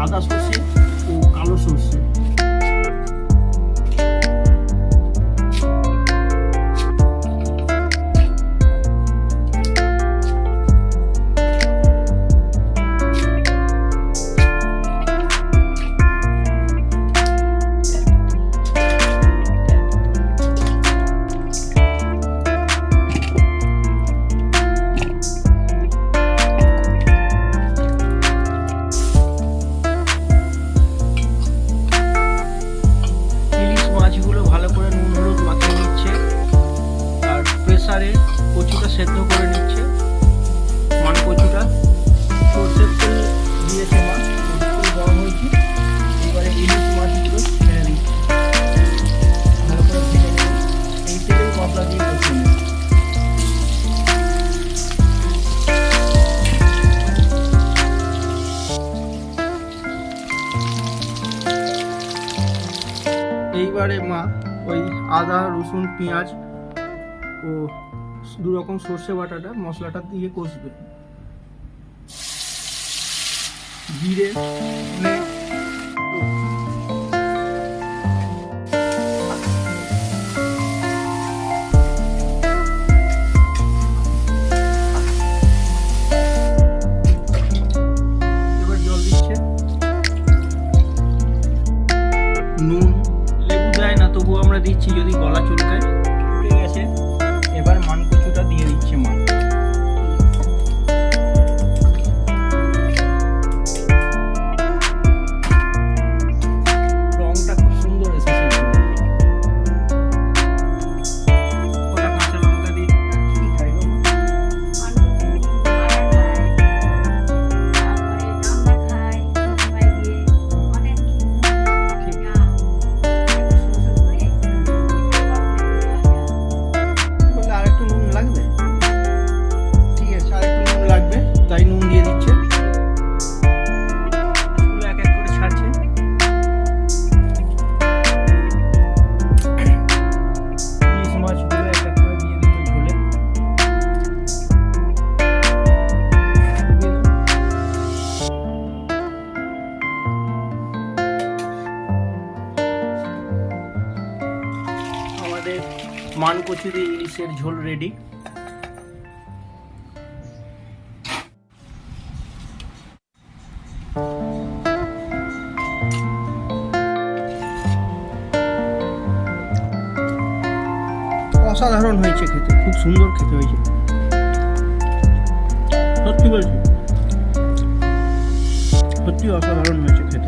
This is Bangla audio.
সাদা সর্ষে ও কালো সর্ষে। প্রেসারে কচুটা সেদ্ধ করে নিচ্ছে, মান কচুটা সর্ষের তেল দিয়েছে মা, তেল গরম হয়েছে। এবারে ইলিশ মাছগুলো ছেড়ে দিচ্ছে, ভালো করে ভেজে নেবে। এই তেলেই মশলা দিয়ে কষিয়ে নেবে। এইবারে মা ওই আদা রসুন পেঁয়াজ ও 2 রকম সর্ষে বাটাটা মশলাটা দিয়ে কষবে। জিরে এবার জল দিচ্ছে, নুন লেবু দেয় না তবুও আমরা দিচ্ছি যদি গলা চুলকায়। উঠে গেছে, এবার মান কচুটা দিয়ে দিচ্ছে মা। রংটা খুব সুন্দর এসেছে। ওটা কাঁচা লঙ্কা দিয়ে কি খাইব তাই নুন দিয়ে দিচ্ছে। মাছগুলো এক এক করে ছাড়ছে। ইলিশ মাছগুলো এক এক করে দিয়ে দিল ঝোলে। আমাদের মান কচু দিয়ে ইলিশের ঝোল রেডি। অসাধারণ হয়েছে খেতে, খুব সুন্দর খেতে হয়েছে, সত্যি বলছি, সত্যি অসাধারণ হয়েছে খেতে।